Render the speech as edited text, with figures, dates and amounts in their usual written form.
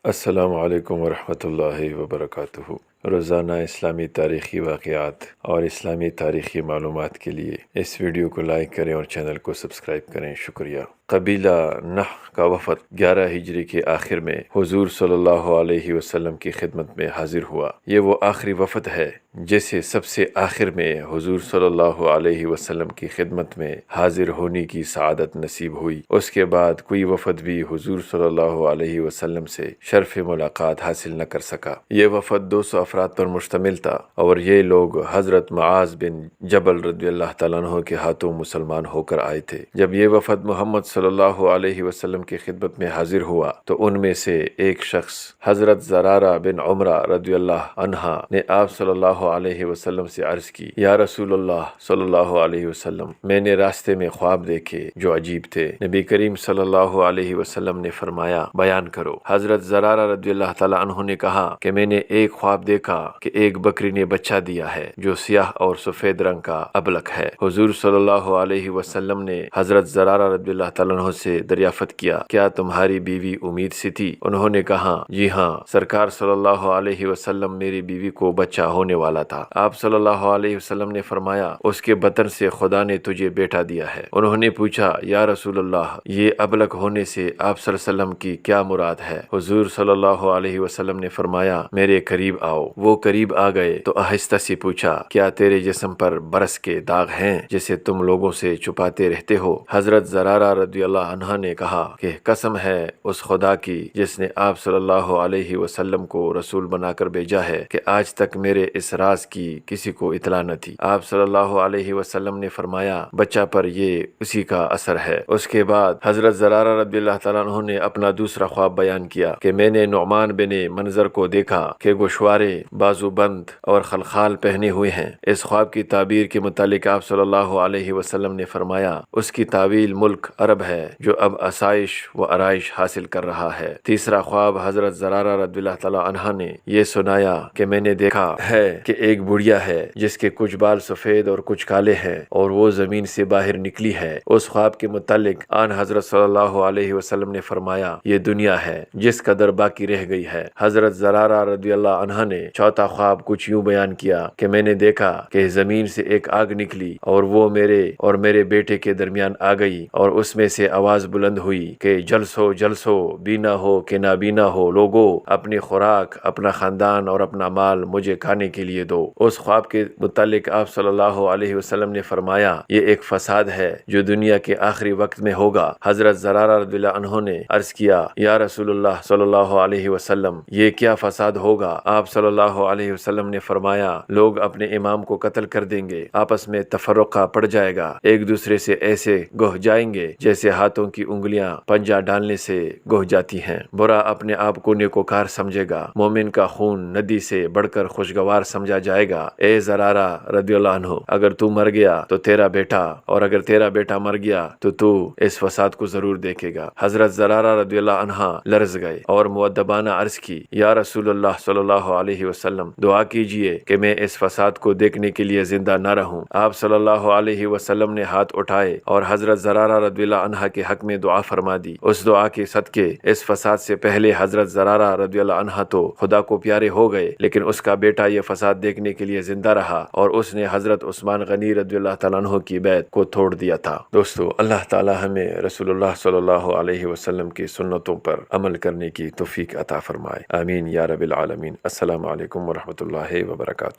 السلام علیکم ورحمۃ اللہ وبرکاتہ۔ روزانہ اسلامی تاریخی واقعات اور اسلامی تاریخی معلومات کے لیے اس ویڈیو کو لائک کریں اور چینل کو سبسکرائب کریں، شکریہ۔ قبیلہ نح کا وفد 11 ہجری کے آخر میں حضور صلی اللہ علیہ وسلم کی خدمت میں حاضر ہوا۔ یہ وہ آخری وفد ہے جسے سب سے آخر میں حضور صلی اللہ علیہ وسلم کی خدمت میں حاضر ہونے کی سعادت نصیب ہوئی۔ اس کے بعد کوئی وفد بھی حضور صلی اللہ علیہ وسلم سے شرف ملاقات حاصل نہ کر سکا۔ یہ وفد 200 افراد پر مشتمل تھا اور یہ لوگ حضرت معاذ بن جبل رضی اللہ تعالیٰ عنہ کے ہاتھوں مسلمان ہو کر آئے تھے۔ جب یہ وفد محمد صلی اللہ علیہ وسلم کی خدمت میں حاضر ہوا تو ان میں سے ایک شخص حضرت زرارہ بن عمرہ رضی اللہ عنہ نے آپ صلی اللہ علیہ وسلم سے عرض کی، یا رسول اللہ صلی اللہ علیہ وسلم، میں نے راستے میں خواب دیکھے جو عجیب تھے۔ نبی کریم صلی اللہ علیہ وسلم نے فرمایا، بیان کرو۔ حضرت زرارہ رضی اللہ تعالیٰ عنہ نے کہا کہ میں نے ایک خواب دیکھا کہ ایک بکری نے بچہ دیا ہے جو سیاہ اور سفید رنگ کا ابلک ہے۔ حضور صلی اللہ علیہ وسلم نے حضرت زرارہ رضی اللہ تعالیٰ عنہ سے دریافت کیا، کیا تمہاری بیوی امید سے تھی؟ انہوں نے کہا، جی ہاں سرکار صلی اللہ علیہ وسلم، میری بیوی کو بچہ ہونے والا تھا۔ آپ صلی اللہ علیہ وسلم نے فرمایا، اس کے بطن سے خدا نے تجھے بیٹا دیا ہے۔ انہوں نے پوچھا، یا رسول اللہ، یہ ابلک ہونے سے آپ صلی اللہ علیہ وسلم کی کیا مراد ہے؟ حضور صلی اللہ علیہ وسلم نے فرمایا، میرے قریب آؤ۔ وہ قریب آ گئے تو آہستہ سے پوچھا، کیا تیرے جسم پر برس کے داغ ہیں جسے تم لوگوں سے چھپاتے رہتے ہو؟ حضرت زرارہ رضی اللہ عنہ نے کہا کہ قسم ہے اس خدا کی جس نے آپ صلی اللہ علیہ وسلم کو رسول بنا کر بھیجا ہے کہ آج تک میرے اس راز کی کسی کو اطلاع نہ تھی۔ آپ صلی اللہ علیہ وسلم نے فرمایا، بچہ پر یہ اسی کا اثر ہے۔ اس کے بعد حضرت زرارہ رضی اللہ تعالیٰ عنہ نے اپنا دوسرا خواب بیان کیا کہ میں نے نعمان بن منظر کو دیکھا کہ گوشوارے، بازو بند اور خلخال پہنے ہوئے ہیں۔ اس خواب کی تعبیر کے متعلق آپ صلی اللہ علیہ وسلم نے فرمایا، اس کی تعویل ملک عرب ہے جو اب آسائش و آرائش حاصل کر رہا ہے۔ تیسرا خواب حضرت زرارہ رضی اللہ تعالیٰ عنہ نے یہ سنایا کہ میں نے دیکھا ہے کہ ایک بڑھیا ہے جس کے کچھ بال سفید اور کچھ کالے ہیں اور وہ زمین سے باہر نکلی ہے۔ اس خواب کے متعلق آن حضرت صلی اللہ علیہ وسلم نے فرمایا، یہ دنیا ہے جس قدر باقی رہ گئی ہے۔ حضرت زرارہ رضی اللہ عنہ نے چوتھا خواب کچھ یوں بیان کیا کہ میں نے دیکھا کہ زمین سے ایک آگ نکلی اور وہ میرے اور میرے بیٹے کے درمیان آ گئی اور اس میں سے آواز بلند ہوئی کہ جلسو جلسو، بینا ہو کہ نابینا ہو، لوگو اپنی خوراک، اپنا خاندان اور اپنا مال مجھے کھانے کے لیے دو۔ اس خواب کے متعلق آپ صلی اللہ علیہ وسلم نے فرمایا، یہ ایک فساد ہے جو دنیا کے آخری وقت میں ہوگا۔ حضرت زرارہ رضی اللہ عنہ نے عرض کیا، یا رسول اللہ صلی اللہ علیہ وسلم، یہ کیا فساد ہوگا؟ آپ صلی اللہ علیہ وسلم نے فرمایا، لوگ اپنے امام کو قتل کر دیں گے، آپس میں تفرقہ پڑ جائے گا، ایک دوسرے سے ایسے گہ جائیں گے جیسے ہاتھوں کی انگلیاں پنجہ ڈالنے سے گہ جاتی ہیں۔ برا اپنے آپ کو نیکوکار سمجھے گا، مومن کا خون ندی سے بڑھ کر خوشگوار سمجھا جائے گا۔ اے زرارہ رضی اللہ عنہ، اگر تو مر گیا تو تیرا بیٹا، اور اگر تیرا بیٹا مر گیا تو اس فساد کو ضرور دیکھے گا۔ حضرت زرارہ رضی اللہ عنہ لرز گئے اور مؤدبانہ عرض کی، یا رسول اللہ صلی اللہ علیہ وسلم، دعا کیجئے کہ میں اس فساد کو دیکھنے کے لیے زندہ نہ رہوں۔ آپ صلی اللہ علیہ وسلم نے ہاتھ اٹھائے اور حضرت زرارہ رضی اللہ عنہ کے حق میں دعا فرما دی۔ اس دعا کے صدقے اس فساد سے پہلے حضرت زرارہ رضی اللہ عنہ تو خدا کو پیارے ہو گئے، لیکن اس کا بیٹا یہ فساد دیکھنے کے لیے زندہ رہا اور اس نے حضرت عثمان غنی رضی اللہ تعالیٰ عنہ کی بیعت کو توڑ دیا تھا۔ دوستو، اللہ تعالی ہمیں رسول اللہ صلی اللہ علیہ وسلم کی سنتوں پر عمل کرنے کی توفیق عطا فرمائے، آمین یا رب العالمین۔ السلام علیکم ورحمۃ اللہ وبرکاتہ۔